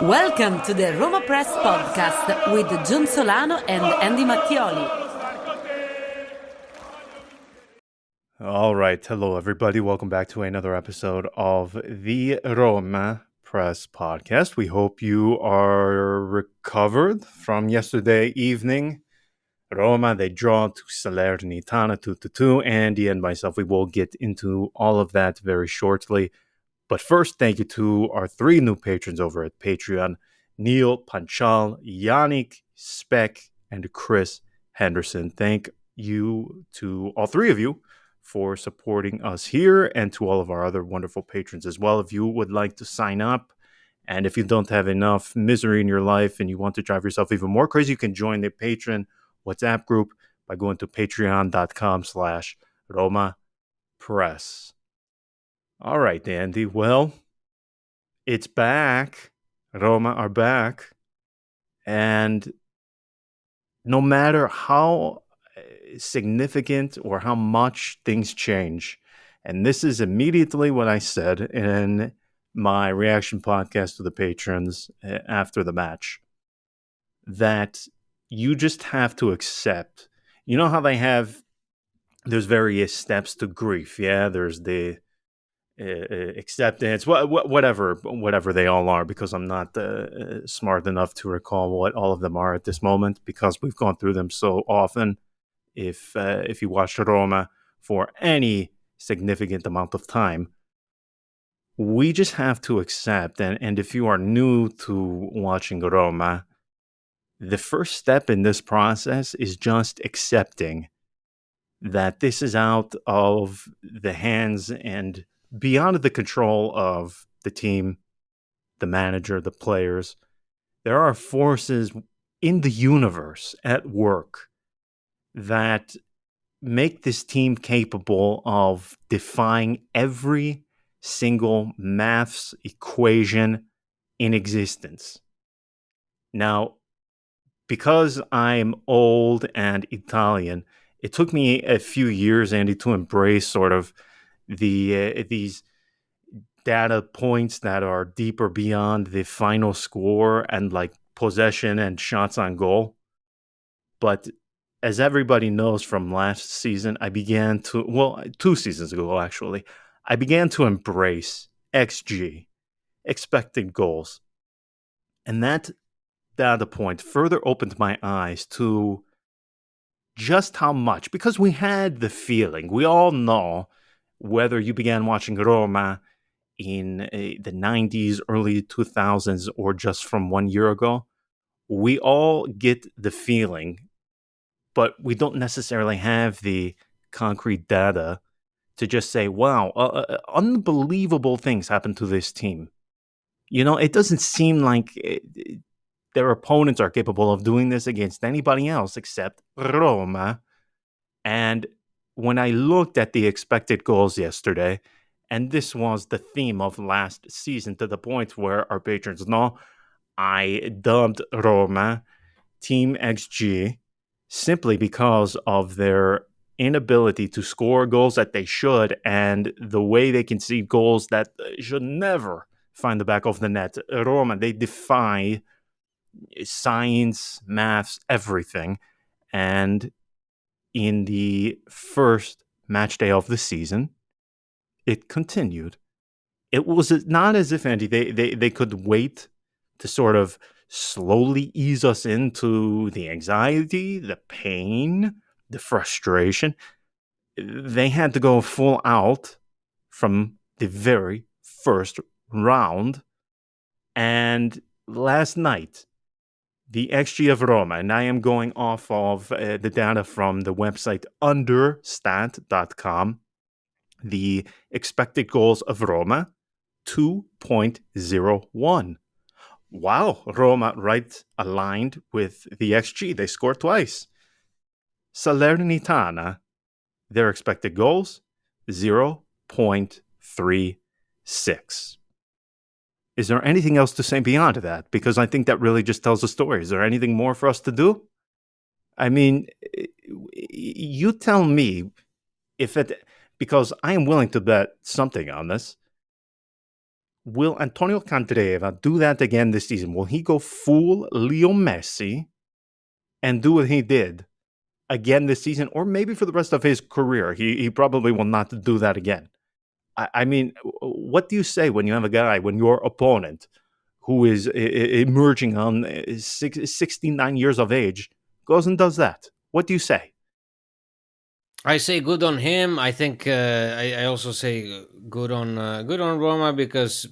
Welcome to the RomaPress podcast with John Solano and Andy Mattioli. All right. Hello, everybody. Welcome back to another episode of the RomaPress podcast. We hope you are recovered from yesterday evening. Roma, they draw to Salernitana 2-2. Andy and myself, we will get into all of that very shortly. But first, thank you to our three new patrons over at Patreon, Neil, Panchal, Yannick, Speck, and Chris Henderson. Thank you to all three of you for supporting us here and to all of our other wonderful patrons as well. If you would like to sign up, and if you don't have enough misery in your life and you want to drive yourself even more crazy, you can join the Patreon WhatsApp group by going to patreon.com/RomaPress. All right, Andy. Well, it's back. Roma are back. And no matter how significant or how much things change, and this is immediately what I said in my reaction podcast to the patrons after the match, that you just have to accept. You know how there's various steps to grief. Yeah, there's the acceptance, whatever they all are, because I'm not smart enough to recall what all of them are at this moment, because we've gone through them so often. If you watched Roma for any significant amount of time, we just have to accept, and if you are new to watching Roma, the first step in this process is just accepting that this is out of the hands and beyond the control of the team, the manager, the players. There are forces in the universe at work that make this team capable of defying every single maths equation in existence. Now, because I'm old and Italian, it took me a few years, Andy, to embrace sort of these data points that are deeper beyond the final score and like possession and shots on goal. But as everybody knows from last season, 2 seasons ago actually, I began to embrace XG, expected goals. And that data point further opened my eyes to just how much, because we had the feeling, we all know, whether you began watching Roma in the 90s, early 2000s, or just from 1 year ago, we all get the feeling, but we don't necessarily have the concrete data to just say, wow, unbelievable things happen to this team. You know, it doesn't seem like their opponents are capable of doing this against anybody else except Roma. And when I looked at the expected goals yesterday, and this was the theme of last season to the point where our patrons know I dubbed Roma Team XG simply because of their inability to score goals that they should and the way they concede goals that should never find the back of the net. Roma, they defy science, maths, everything. And in the first match day of the season, it continued. It was not as if, Andy, they could wait to sort of slowly ease us into the anxiety, the pain, the frustration. They had to go full out from the very first round. And last night, the XG of Roma, and I am going off of the data from the website understat.com, the expected goals of Roma, 2.01. Wow, Roma right aligned with the XG. They scored twice. Salernitana, their expected goals, 0.36. Is there anything else to say beyond that? Because I think that really just tells the story. Is there anything more for us to do? I mean, you tell me because I am willing to bet something on this. will Antonio Candreva do that again this season? Will he go full Leo Messi and do what he did again this season, or maybe for the rest of his career? He probably will not do that again. I mean, what do you say when you have a guy, when your opponent, who is emerging on 69 years of age, goes and does that? What do you say? I say good on him. I think I also say good on Roma because,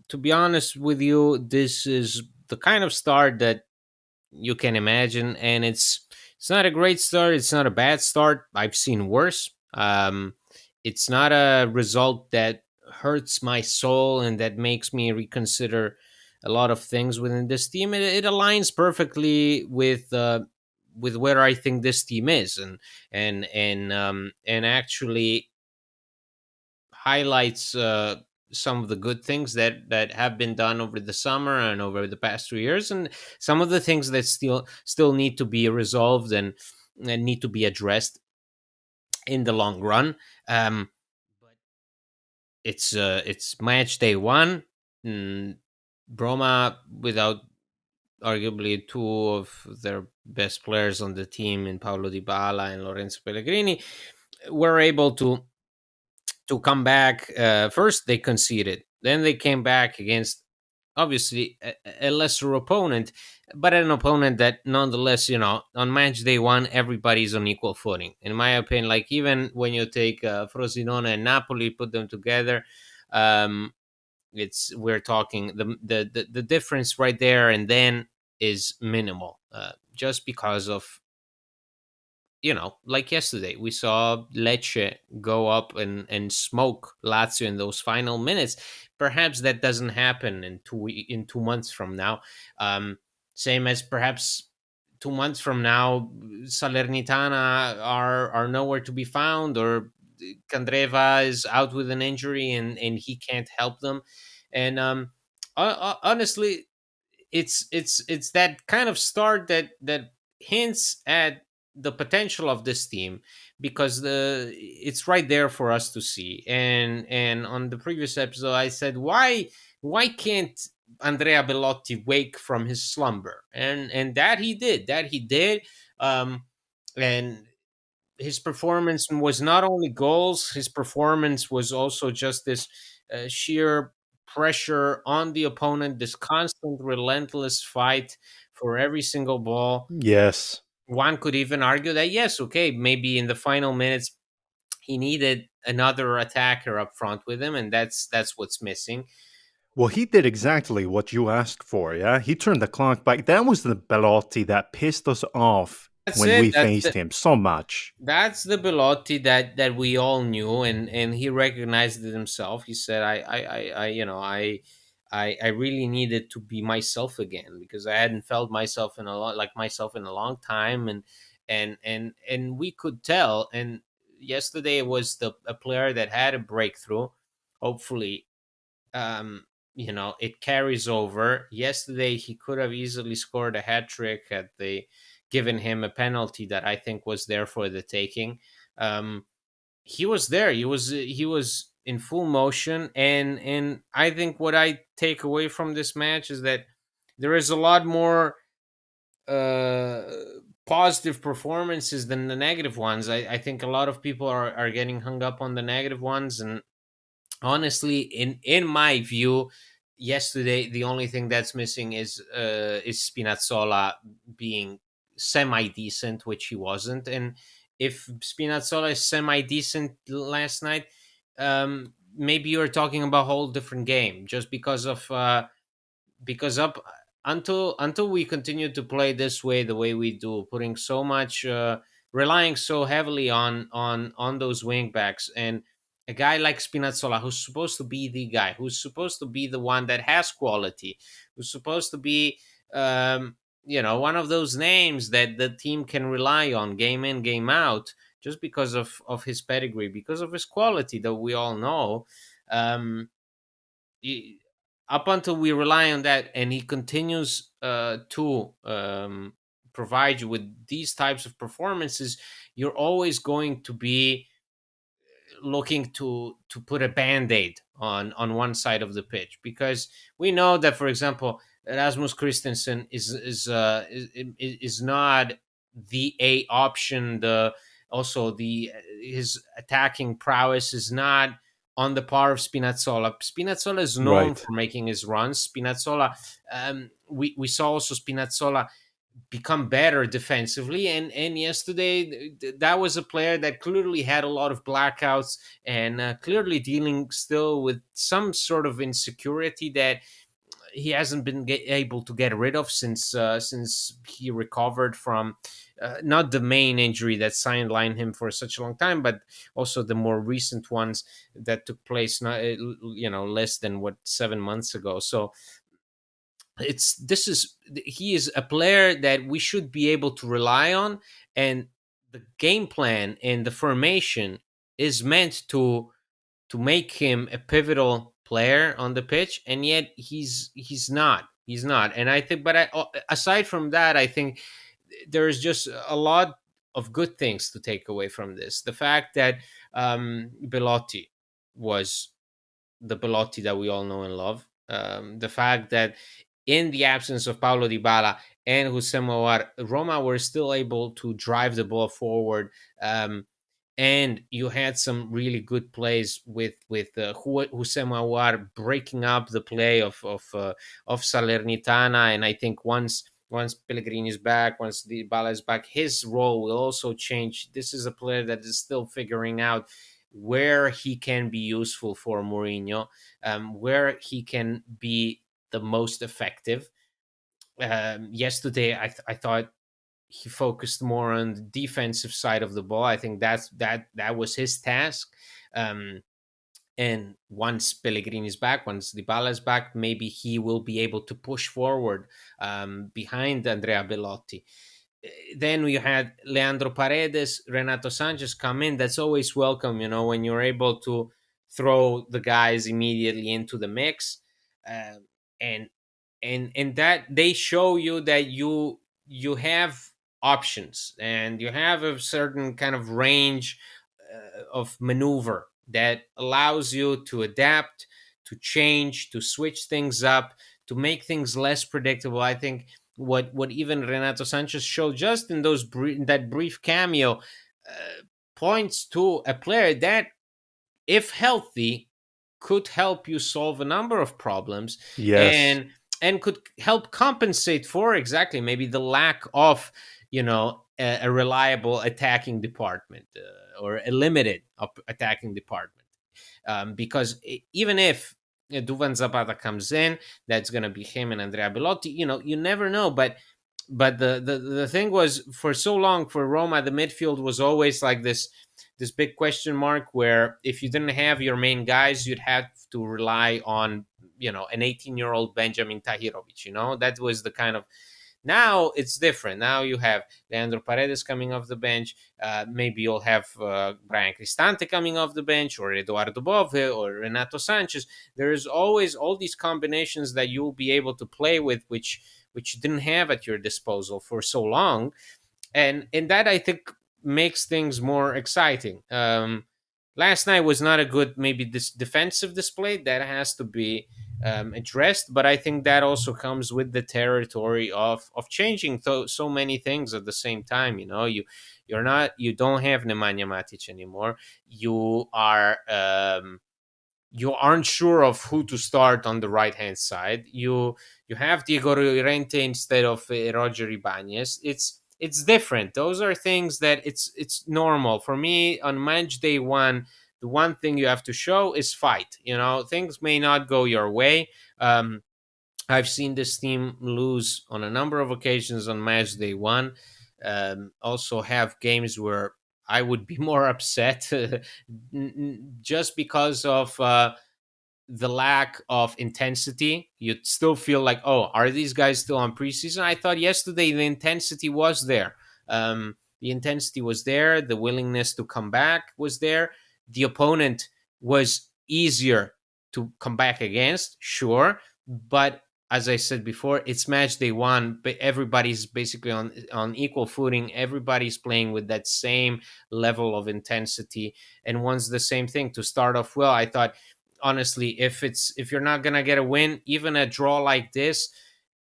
to be honest with you, this is the kind of start that you can imagine, and it's not a great start. It's not a bad start. I've seen worse. It's not a result that hurts my soul and that makes me reconsider a lot of things within this team. It aligns perfectly with where I think this team is, and actually highlights some of the good things that have been done over the summer and over the past 2 years, and some of the things that still need to be resolved and need to be addressed in the long run. But it's match day one. mm, Roma, without arguably two of their best players on the team in Paulo Dybala and Lorenzo Pellegrini, were able to come back. First, they conceded. Then they came back against obviously a lesser opponent, but an opponent that nonetheless, on match day one, everybody's on equal footing. In my opinion, like even when you take Frosinone and Napoli, put them together, um, we're talking the difference right there and then is minimal, just because of, like yesterday, we saw Lecce go up and smoke Lazio in those final minutes. Perhaps that doesn't happen in 2 months from now. Um, Same as perhaps 2 months from now, Salernitana are nowhere to be found, or Candreva is out with an injury and he can't help them. And honestly, it's that kind of start that hints at the potential of this team, because it's right there for us to see. And on the previous episode, I said, why can't Andrea Bellotti wake from his slumber? And that he did. um and his performance was not only goals, his performance was also just this sheer pressure on the opponent, this constant, relentless fight for every single ball. Yes. One could even argue that, yes, okay, maybe in the final minutes he needed another attacker up front with him, and that's what's missing. Well, he did exactly what you asked for, yeah? He turned the clock back. That was the Belotti that pissed us off That's when it. we faced him so much. That's the Belotti that we all knew, and he recognized it himself. He said, I really needed to be myself again, because I hadn't felt myself in a lot like myself in a long time." And we could tell. And yesterday was a player that had a breakthrough. Hopefully, um, it carries over. Yesterday, he could have easily scored a hat trick had they given him a penalty that I think was there for the taking. Um, he was there. He was in full motion, and I think what I take away from this match is that there is a lot more uh, positive performances than the negative ones. I think a lot of people are getting hung up on the negative ones, and honestly, in my view, yesterday the only thing that's missing is Spinazzola being semi decent, which he wasn't. And if Spinazzola is semi decent last night, maybe you're talking about a whole different game, just because up until we continue to play this way, the way we do, putting so much relying so heavily on those wing backs, and a guy like Spinazzola, who's supposed to be the guy, who's supposed to be the one that has quality, who's supposed to be one of those names that the team can rely on game in, game out, just because of his pedigree, because of his quality that we all know. um y- Up until we rely on that, and he continues to provide you with these types of performances, you're always going to be looking to put a band-aid on one side of the pitch, because we know that, for example, Rasmus Christensen is not the A option. The also the his attacking prowess is not on the par of Spinazzola. Spinazzola is known Right. for making his runs. Spinazzola, we saw also Spinazzola become better defensively, and yesterday that was a player that clearly had a lot of blackouts, and clearly dealing still with some sort of insecurity that he hasn't been able to get rid of since he recovered from not the main injury that sidelined him for such a long time, but also the more recent ones that took place not less than 7 months ago. So it's this is he is a player that we should be able to rely on, and the game plan and the formation is meant to make him a pivotal player on the pitch, and yet he's not. And I think, but aside from that, I think there's just a lot of good things to take away from this. The fact that Belotti was the Belotti that we all know and love. The fact that in the absence of Paulo Dybala and Hussein Mawar, Roma were still able to drive the ball forward. And you had some really good plays with Hussein Mawar breaking up the play of Salernitana. And I think once Pellegrini is back, once Dybala is back, his role will also change. This is a player that is still figuring out where he can be useful for Mourinho, where he can be the most effective. Yesterday, I thought he focused more on the defensive side of the ball. I think that was his task. And once Pellegrini is back, once Dybala is back, maybe he will be able to push forward behind Andrea Bellotti. Then we had Leandro Paredes, Renato Sanchez come in. That's always welcome, when you're able to throw the guys immediately into the mix, uh, and and that they show you that you have options and you have a certain kind of range of maneuver that allows you to adapt, to change, to switch things up, to make things less predictable. I think what even Renato Sanchez showed just in that brief cameo points to a player that, if healthy, could help you solve a number of problems, Yes. and could help compensate for exactly maybe the lack of a reliable attacking department, or a limited attacking department, because even if Duvan Zapata comes in, that's going to be him and Andrea Bellotti. You never know, but the thing was, for so long for Roma, the midfield was always like this big question mark, where if you didn't have your main guys, you'd have to rely on an 18-year-old Benjamin Tahirovic. That was the kind of. Now it's different. Now you have Leandro Paredes coming off the bench. Maybe you'll have Brian Cristante coming off the bench, or Eduardo Bove, or Renato Sanchez. There's always all these combinations that you'll be able to play with, which you didn't have at your disposal for so long, and that, I think, makes things more exciting. Last night was not a good, maybe, this defensive display that has to be addressed, but I think that also comes with the territory of changing so many things at the same time. You don't have Nemanja Matic anymore. You aren't sure of who to start on the right hand side. You have Diego Llorente instead of Roger Ibanez. It's different. Those are things that it's normal for me. On match day one, the one thing you have to show is fight. Things may not go your way. I've seen this team lose on a number of occasions on match day one. Also have games where I would be more upset just because of the lack of intensity. You still feel like, oh, are these guys still on preseason? I thought yesterday the intensity was there. The intensity was there. The willingness to come back was there. The opponent was easier to come back against, sure, but as I said before, it's match day one, but everybody's basically on equal footing. Everybody's playing with that same level of intensity, and one's the same thing. To start off well, I thought, honestly, if you're not gonna get a win, even a draw like this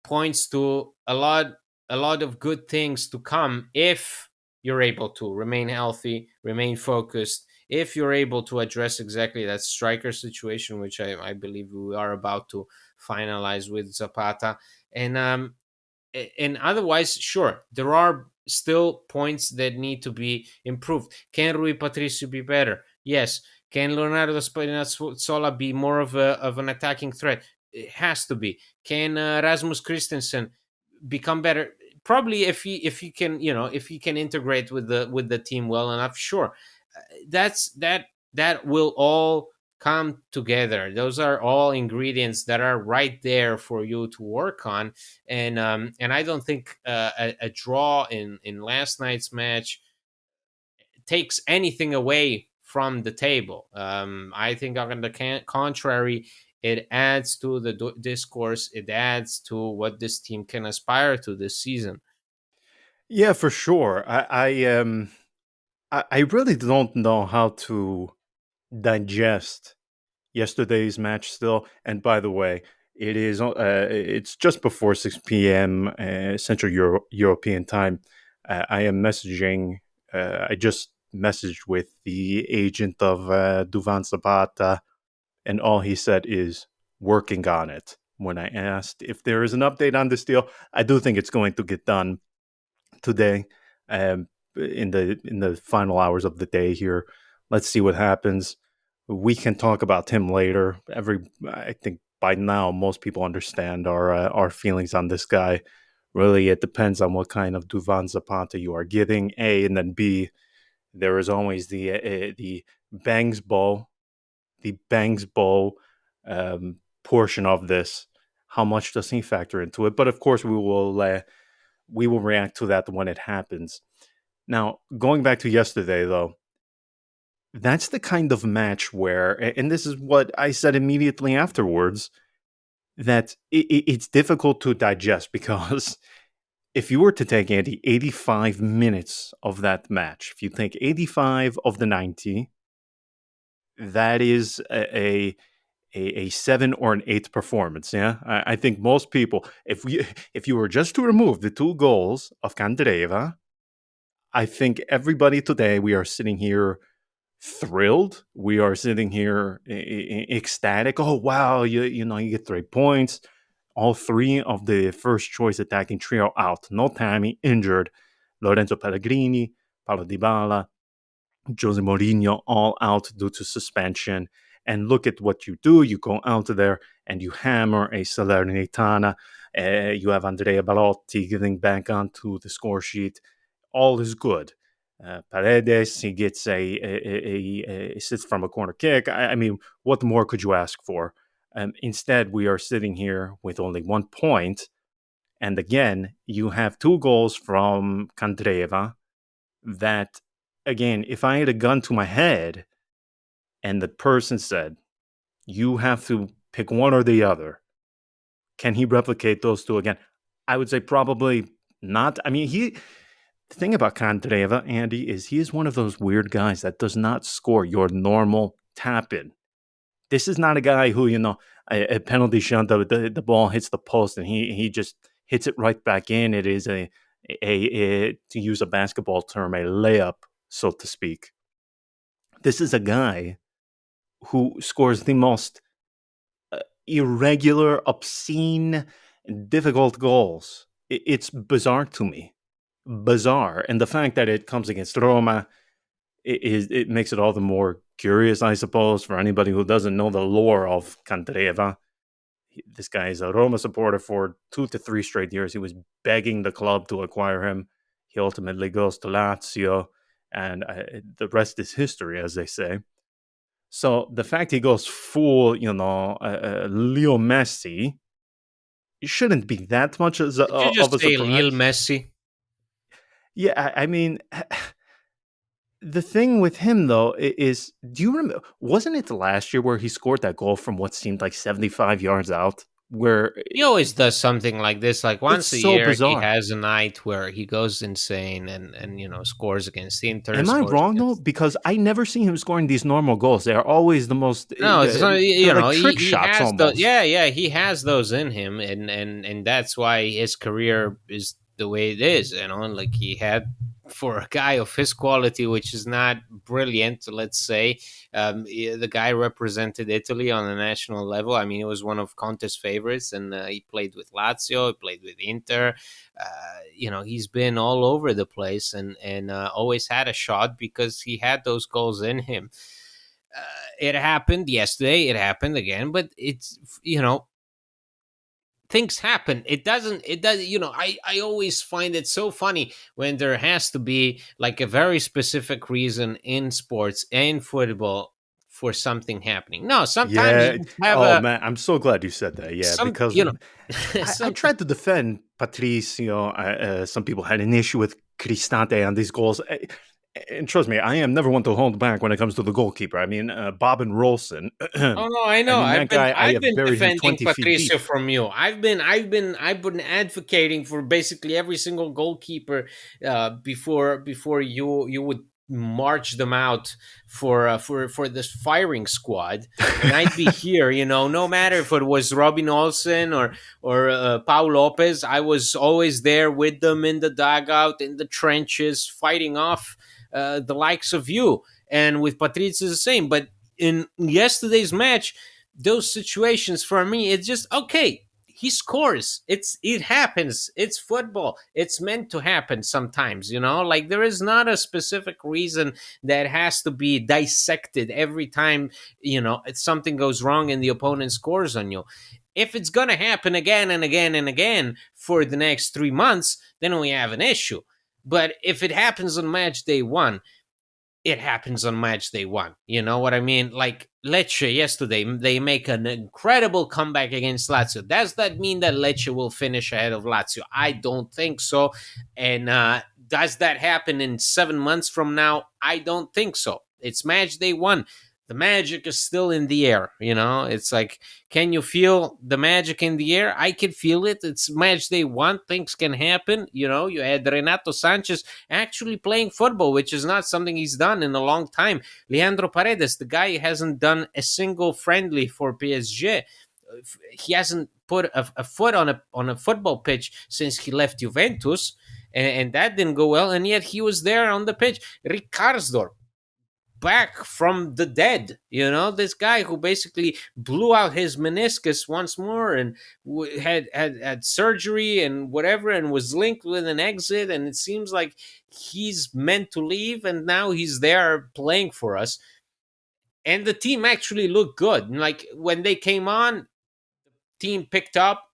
points to a lot of good things to come if you're able to remain healthy, remain focused, if you're able to address exactly that striker situation, which I believe we are about to finalize with Zapata. And otherwise, sure, there are still points that need to be improved. Can Rui Patricio be better? Yes. Can Leonardo Spinazzola be more of an attacking threat? It has to be. Can Rasmus Christensen become better? Probably, if he can, if he can integrate with the team well enough, sure. That will all come together. Those are all ingredients that are right there for you to work on. And I don't think a draw in last night's match takes anything away from the table. I think, on the contrary, it adds to the discourse. It adds to what this team can aspire to this season. Yeah, for sure. I really don't know how to digest yesterday's match still. And by the way, it's just before 6 p.m. Central European time. I am messaging. I just messaged with the agent of Duvan Zapata, and all he said is working on it. When I asked if there is an update on this deal, I do think it's going to get done today, in the final hours of the day here. Let's see what happens. We can talk about him later. I think by now most people understand our feelings on this guy. Really, it depends on what kind of Duvan Zapata you are getting. A, and then B, there is always the Bangs Bowl, the Bangs Bowl portion of this. How much does he factor into it? But of course, we will react to that when it happens. Now, going back to yesterday, though, that's the kind of match where, and this is what I said immediately afterwards, that it's difficult to digest because if you were to take, Andy, 85 minutes of that match, if you take 85 of the 90, that is a 7 or an 8 performance. Yeah, I think most people, if you were just to remove the 2 goals of Candreva, I think everybody today, we are sitting here thrilled. We are sitting here ecstatic. Oh wow, you get 3 points. All 3 of the first choice attacking trio out. No Tammy injured. Lorenzo Pellegrini, Paulo Dybala, Jose Mourinho all out due to suspension. And look at what you do. You go out there and you hammer a Salernitana. You have Andrea Balotti getting back onto the score sheet. All is good. Paredes, he gets a assist from a corner kick. I mean, what more could you ask for? Instead, we are sitting here with only 1 point. And again, you have 2 goals from Candreva that, again, if I had a gun to my head and the person said, you have to pick one or the other, can he replicate those 2 again? I would say probably not. I mean, the thing about Candreva, Andy, is he is one of those weird guys that does not score your normal tap in. This is not a guy who, a penalty shot, the ball hits the post and he just hits it right back in. It is a to use a basketball term, a layup, so to speak. This is a guy who scores the most irregular, obscene, difficult goals. It's bizarre to me. Bizarre. And the fact that it comes against Roma, it makes it all the more curious, I suppose, for anybody who doesn't know the lore of Candreva. This guy is a Roma supporter for 2 to 3 straight years. He was begging the club to acquire him. He ultimately goes to Lazio, and the rest is history, as they say. So the fact he goes full, Leo Messi, it shouldn't be that much Did you of just a say Lil surprise. Messi? Yeah, I mean, the thing with him though do you remember? Wasn't it last year where he scored that goal from what seemed like 75 yards out? where He always does something like this. Like it's once a so year, he bizarre. has a night where he goes insane and scores against Inter, Am I scores wrong though? against. Because I never see him scoring these normal goals. They are always the most. No, it's not, They're you like know, trick he shots has the almost. he has those in him, and that's why his career is the way it is. Like he had, for a guy of his quality, which is not brilliant, let's say. The guy represented Italy on a national level. I mean, he was one of Conte's favorites, and he played with Lazio, he played with Inter. He's been all over the place, and always had a shot because he had those goals in him. It happened yesterday. It happened again, but it's things happen. It doesn't. It does. I always find it so funny when there has to be like a very specific reason in sports and football for something happening. No, sometimes you Yeah. just have Oh a man, I'm so glad you said that. Yeah, some because you know I some tried to defend Patrice. Some people had an issue with Cristante on these goals. And trust me, I am never one to hold back when it comes to the goalkeeper. I mean, Bob and Rolson. Oh no, I I know. mean, that guy, I I've have been buried him defending 20 feet Patricio deep. from you. I've been advocating for basically every single goalkeeper before you would march them out for this firing squad, and I'd be here. No matter if it was Robin Olsen or Paul Lopez, I was always there with them in the dugout, in the trenches, fighting off the likes of you. And with Patricio, the same, but in yesterday's match, those situations for me, it's just okay. He scores. It happens. It's football. It's meant to happen sometimes, Like there is not a specific reason that has to be dissected every time, something goes wrong and the opponent scores on you. If it's gonna happen again and again and again for the next 3 months, then we have an issue. But if it happens on match day one, it happens on match day one. You know what I mean? Like Lecce yesterday, they make an incredible comeback against Lazio. Does that mean that Lecce will finish ahead of Lazio? I don't think so. And does that happen in 7 months from now? I don't think so. It's match day one. The magic is still in the air. It's like, can you feel the magic in the air? I can feel it. It's match day one. Things can happen. You had Renato Sanchez actually playing football, which is not something he's done in a long time. Leandro Paredes, the guy hasn't done a single friendly for PSG. He hasn't put a foot on a football pitch since he left Juventus, and that didn't go well. And yet he was there on the pitch. Rick Karsdorp, back from the dead. This guy who basically blew out his meniscus once more and had surgery and whatever, and was linked with an exit, and it seems like he's meant to leave, and now he's there playing for us. And the team actually looked good. Like when they came on, team picked up,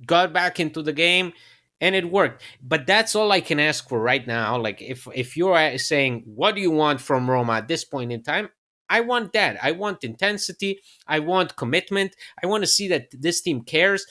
got back into the game, and it worked. But that's all I can ask for right now. Like if you're saying, what do you want from Roma at this point in time? I want that. I want intensity. I want commitment. I want to see that this team cares.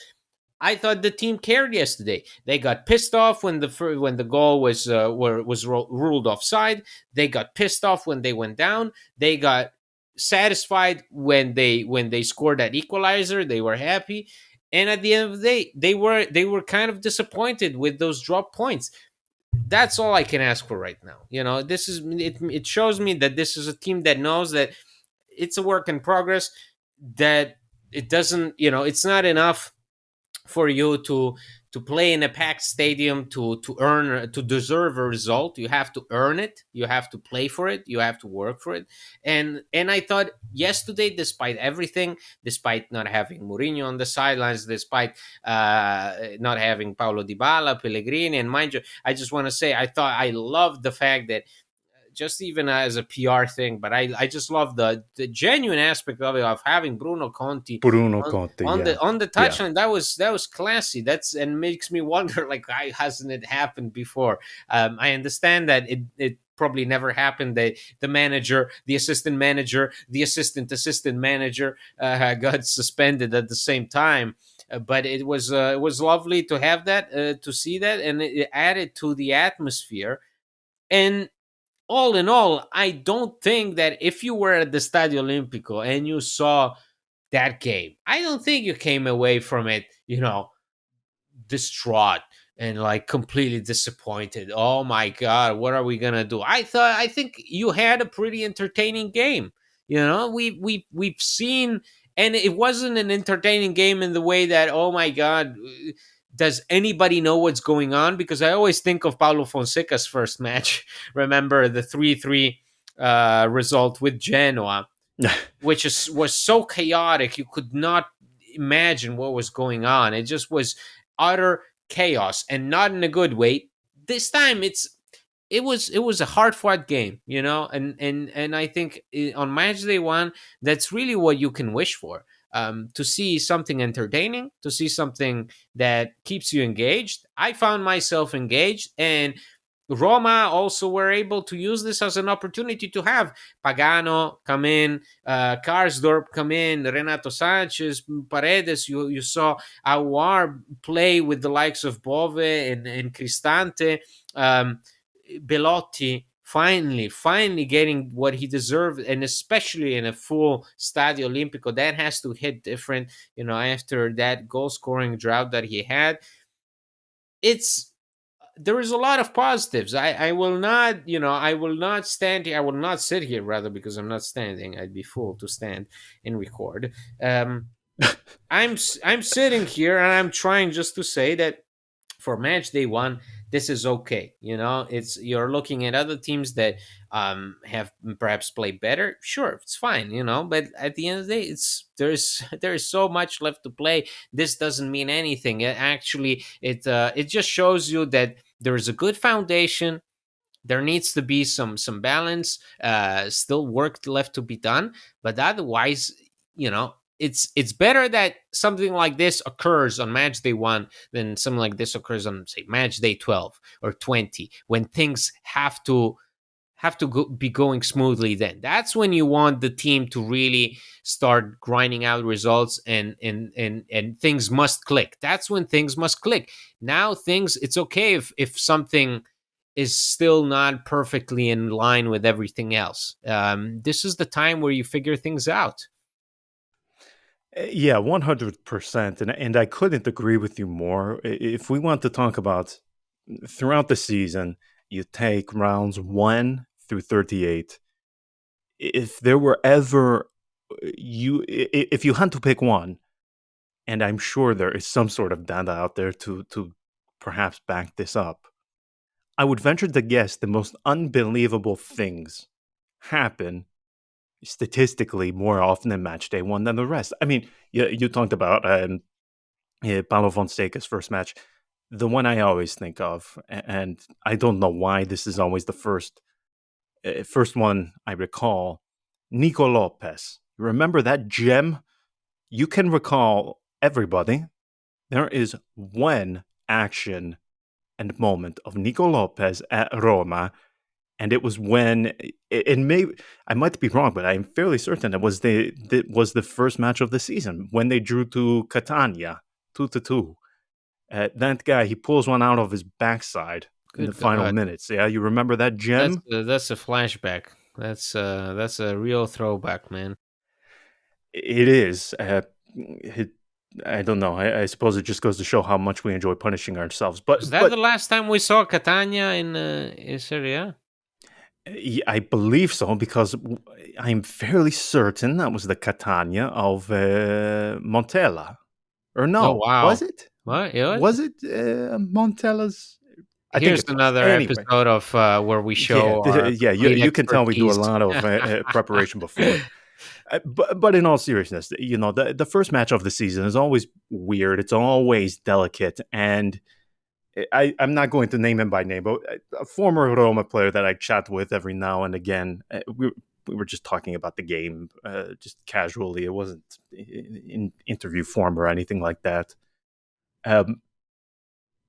I thought the team cared yesterday. They got pissed off when the goal was ruled offside. They got pissed off when they went down. They got satisfied when they scored that equalizer. They were happy, and at the end of the day, they were kind of disappointed with those drop points. That's all I can ask for right now. This is it. It shows me that this is a team that knows that it's a work in progress. That it doesn't. It's not enough for you to play in a packed stadium to earn, to deserve a result. You have to earn it. You have to play for it. You have to work for it. And I thought yesterday, despite everything, despite not having Mourinho on the sidelines, despite not having Paulo Dybala, Pellegrini, and mind you, I just want to say I loved the fact that, just even as a PR thing, but I just love the genuine aspect of it, of having Bruno Conti Bruno on, Conte, on yeah. the on the Yeah. touchline. That was classy. That's, and makes me wonder, like, why hasn't it happened before? I understand that it probably never happened. The manager, the assistant manager, the assistant manager got suspended at the same time. But it was lovely to have that, to see that, and it added to the atmosphere. And all in all, I don't think that if you were at the Stadio Olimpico and you saw that game. I don't think you came away from it, distraught and like completely disappointed. Oh my god, what are we gonna do? I think you had a pretty entertaining game. We've seen, and it wasn't an entertaining game in the way that, oh my god, does anybody know what's going on? Because I always think of Paulo Fonseca's first match. Remember the 3-3 result with Genoa, which was so chaotic you could not imagine what was going on. It just was utter chaos, and not in a good way. This time it was a hard fought game, and I think on match day one, that's really what you can wish for. To see something entertaining, to see something that keeps you engaged. I found myself engaged, and Roma also were able to use this as an opportunity to have Pagano come in, Karsdorp come in, Renato Sanchez, Paredes. You saw Aouar play with the likes of Bove and Cristante. Belotti finally getting what he deserved, and especially in a full Stadio Olimpico, that has to hit different. After that goal scoring drought that he had, it's there is a lot of positives. I will not, I will not stand here. I will not sit here, rather, because I'm not standing. I'd be fool to stand and record. I'm sitting here, and I'm trying just to say that for match day one, this is okay. You're looking at other teams that have perhaps played better. Sure, it's fine. But at the end of the day, there's so much left to play. This doesn't mean anything. It just shows you that there is a good foundation. There needs to be some balance, still work left to be done, but otherwise, it's better that something like this occurs on match day one than something like this occurs on, say, match day 12 or 20, when things have to be going smoothly. Then that's when you want the team to really start grinding out results, and things must click. That's when things must click. Now it's okay if something is still not perfectly in line with everything else. This is the time where you figure things out. Yeah, 100%. And I couldn't agree with you more. If we want to talk about throughout the season, you take rounds 1 through 38. If there were ever if you had to pick one, and I'm sure there is some sort of data out there to perhaps back this up, I would venture to guess the most unbelievable things happen statistically more often in match day one than the rest. I mean, you talked about Paulo Fonseca's first match. The one I always think of, and I don't know why this is always the first one I recall, Nico Lopez. Remember that gem? You can recall, everybody, there is one action and moment of Nico Lopez at Roma, and it was when, and maybe I might be wrong, but I'm fairly certain it was the first match of the season when they drew to Catania 2-2. That guy, he pulls one out of his backside in the final minutes. Yeah, you remember that gem? That's a flashback. That's a real throwback, man. It is. I don't know. I suppose it just goes to show how much we enjoy punishing ourselves. But Was that the last time we saw Catania in Serie A? I believe so, because I'm fairly certain that was the Catania of Montella. Or no, Oh, wow. was it? What? Was it Montella's? Here's another episode of where we show. You can tell we do a lot of preparation before. But in all seriousness, the first match of the season is always weird. It's always delicate, and I'm not going to name him by name, but a former Roma player that I chat with every now and again. We were just talking about the game, just casually. It wasn't in interview form or anything like that.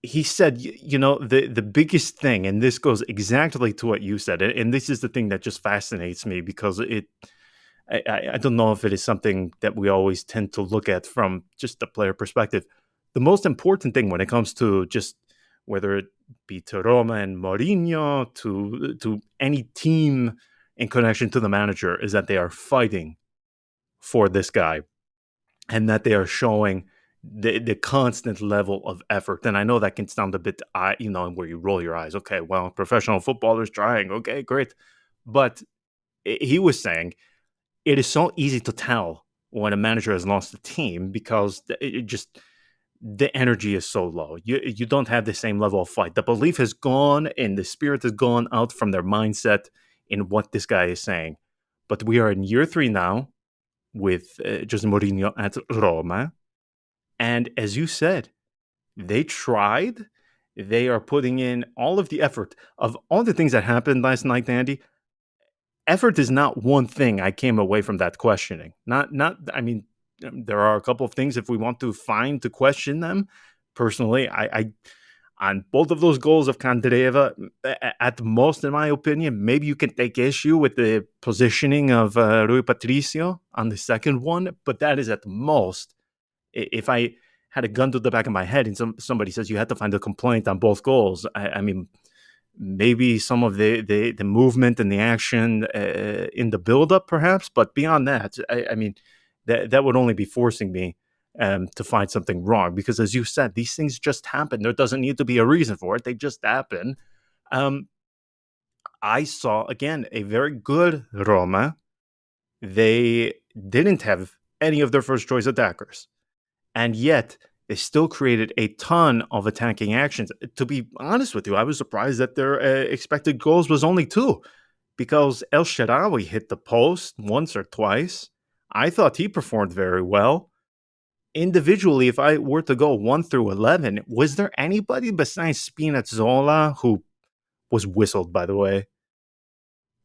He said, the biggest thing, and this goes exactly to what you said, and this is the thing that just fascinates me, because I don't know if it is something that we always tend to look at from just the player perspective. The most important thing when it comes to just whether it be to Roma and Mourinho, to any team in connection to the manager, is that they are fighting for this guy. and that they are showing the constant level of effort. And I know that can sound a bit, where you roll your eyes. Okay, well, professional footballers trying. Okay, great. But he was saying it is so easy to tell when a manager has lost a team because it just the energy is so low. You don't have the same level of fight. The belief has gone and the spirit has gone out from their mindset in what this guy is saying. But we are in year 3 now with Jose Mourinho at Roma. And as you said, they tried. They are putting in all of the effort of all the things that happened last night, Andy. Effort is not one thing I came away from that questioning. I mean, there are a couple of things if we want to find to question them. Personally, I on both of those goals of Candreva, at most, in my opinion, maybe you can take issue with the positioning of Rui Patricio on the second one, but that is at most. If I had a gun to the back of my head and somebody says you had to find a complaint on both goals, I mean, maybe some of the movement and the action in the build-up, perhaps, but beyond that, I mean, that would only be forcing me to find something wrong, because as you said, these things just happen. There doesn't need to be a reason for it. They just happen. I saw, again, a very good Roma. They didn't have any of their first choice attackers, and yet they still created a ton of attacking actions. To be honest with you, I was surprised that their expected goals was only 2, because El Shaarawy hit the post once or twice. I thought he performed very well. Individually, if I were to go 1 through 11, was there anybody besides Spinazzola, who was whistled, by the way?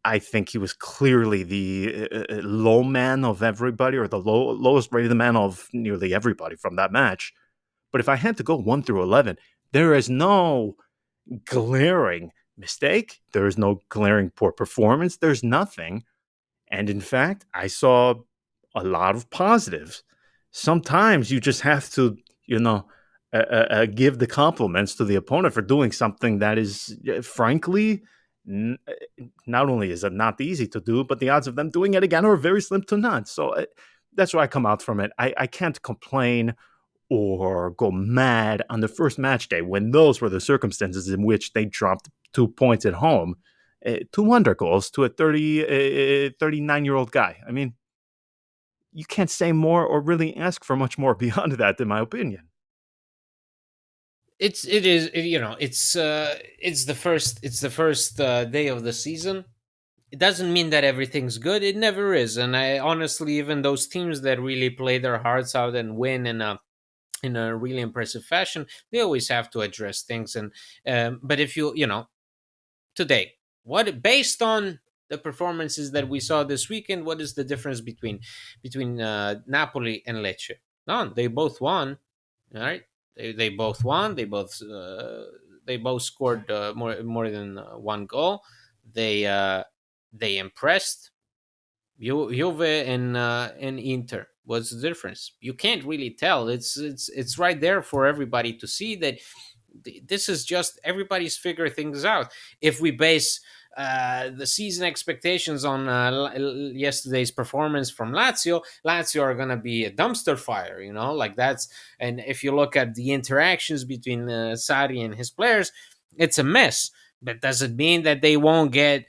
I think he was clearly the low man of everybody, or the lowest rated man of nearly everybody from that match. But if I had to go 1 through 11, there is no glaring mistake. There is no glaring poor performance. There's nothing. And in fact, I saw a lot of positives. Sometimes you just have to, give the compliments to the opponent for doing something that is, frankly, not only is it not easy to do, but the odds of them doing it again are very slim to none. So that's where I come out from it. I can't complain or go mad on the first match day when those were the circumstances in which they dropped 2 points at home. 2 wonder goals to a 39-year-old guy. I mean, you can't say more or really ask for much more beyond that, in my opinion. It's the first day of the season. It doesn't mean that everything's good. It never is. And I honestly, even those teams that really play their hearts out and win in a really impressive fashion, they always have to address things. And but if today, what, based on the performances that we saw this weekend, what is the difference between Napoli and Lecce? None. They both won. All right. They both won. They both scored more than one goal. They impressed. Juve and Inter. What's the difference? You can't really tell. It's right there for everybody to see that this is just everybody's figure things out. If we base the season expectations on yesterday's performance from Lazio are going to be a dumpster fire, like that's. And if you look at the interactions between Sarri and his players, it's a mess. But does it mean that they won't get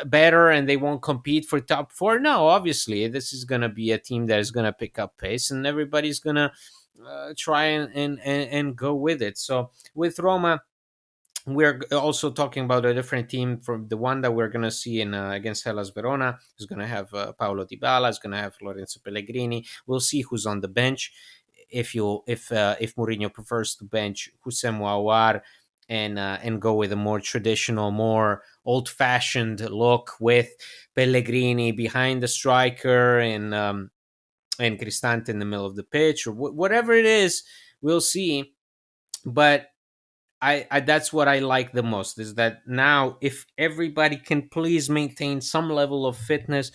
better and they won't compete for top 4? No, obviously this is going to be a team that is going to pick up pace and everybody's going to try and go with it. So with Roma, we're also talking about a different team from the one that we're going to see in against Hellas Verona. Is going to have Paolo Dybala, is going to have Lorenzo Pellegrini. We'll see who's on the bench. If Mourinho prefers to bench Houssem Aouar and go with a more traditional, more old-fashioned look with Pellegrini behind the striker and Cristante in the middle of the pitch, or whatever it is, we'll see. But I that's what I like the most, is that now if everybody can please maintain some level of fitness,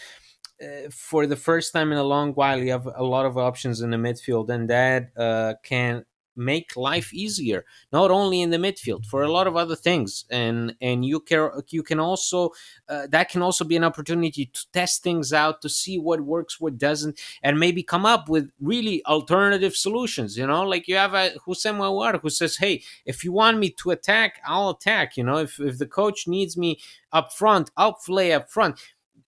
for the first time in a long while, you have a lot of options in the midfield, and that can make life easier, not only in the midfield, for a lot of other things. And you can also that can also be an opportunity to test things out, to see what works, what doesn't, and maybe come up with really alternative solutions. Like you have a Hussein Mawar who says, hey, if you want me to attack, I'll attack. If the coach needs me up front, I'll play up front.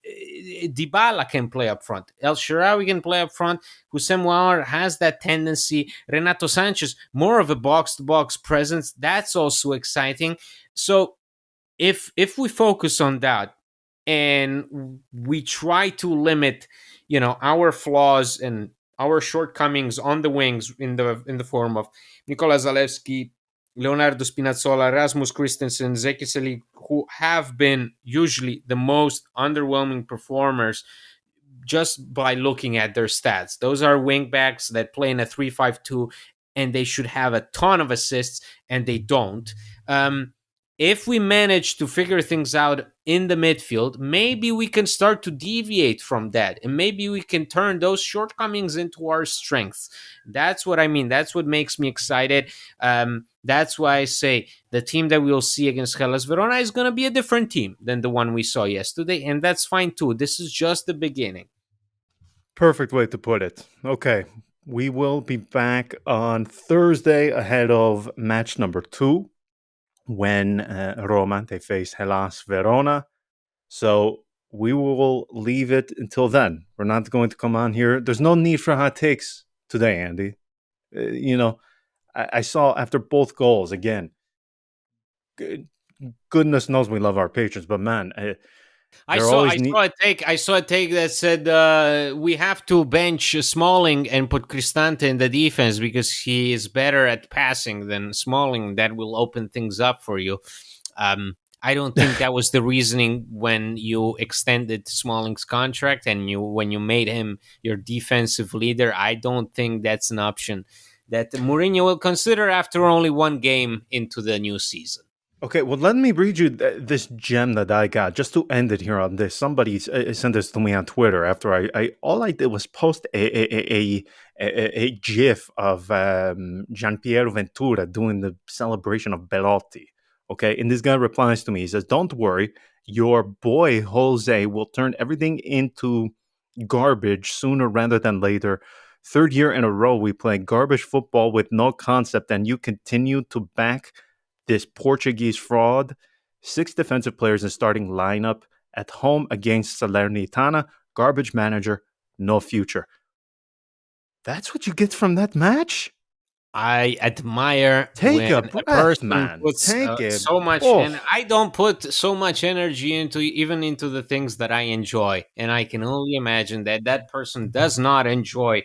Dybala can play up front. El Shaarawy can play up front. Hussein Mawar has that tendency. Renato Sanchez, more of a box-to-box presence. That's also exciting. So if we focus on that and we try to limit, our flaws and our shortcomings on the wings in the form of Nikola Zalewski, Leonardo Spinazzola, Rasmus Christensen, Zeki Selig, who have been usually the most underwhelming performers just by looking at their stats. Those are wingbacks that play in a 3-5-2, and they should have a ton of assists, and they don't. If we manage to figure things out in the midfield, maybe we can start to deviate from that, and maybe we can turn those shortcomings into our strengths. That's what I mean. That's what makes me excited. That's why I say the team that we'll see against Hellas Verona is going to be a different team than the one we saw yesterday, and that's fine too. This is just the beginning. Perfect way to put it. Okay. We will be back on Thursday ahead of match number 2 when Roma, they face Hellas Verona. So we will leave it until then. We're not going to come on here. There's no need for hot takes today, Andy. I saw after both goals, again, goodness knows we love our patrons, but man, I saw a take that said we have to bench Smalling and put Cristante in the defense because he is better at passing than Smalling. That will open things up for you. I don't think that was the reasoning when you extended Smalling's contract and when you made him your defensive leader. I don't think that's an option that Mourinho will consider after only one game into the new season. Okay, well, let me read you this gem that I got just to end it here on this. Somebody sent this to me on Twitter after I all I did was post a GIF of Gianpiero Ventura doing the celebration of Belotti. Okay, and this guy replies to me. He says, "Don't worry, your boy Jose will turn everything into garbage sooner rather than later. Third year in a row, we play garbage football with no concept, and you continue to back this Portuguese fraud. 6 defensive players in starting lineup at home against Salernitana. Garbage manager, no future." That's what you get from that match? I admire Take a when a breath, person man. puts Take it. so much, and I don't put so much energy into the things that I enjoy, and I can only imagine that that person does not enjoy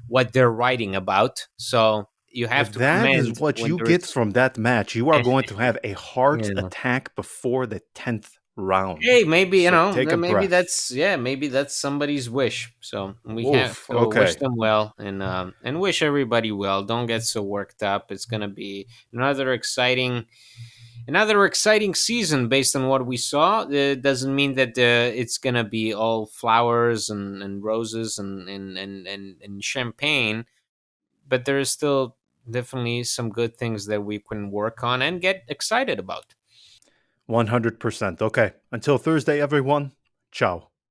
what they're writing about. So you have If to that is commend what when you get there's, from that match, you are going to have a heart you know. attack before the 10th round. Hey, maybe So take a maybe breath. that's somebody's wish. So we have Oof. to wish Okay. them well, and wish everybody well. Don't get so worked up. It's gonna be another exciting season based on what we saw. It doesn't mean that it's gonna be all flowers and roses and champagne, but there is still definitely some good things that we can work on and get excited about. 100%. Okay. Until Thursday, everyone. Ciao.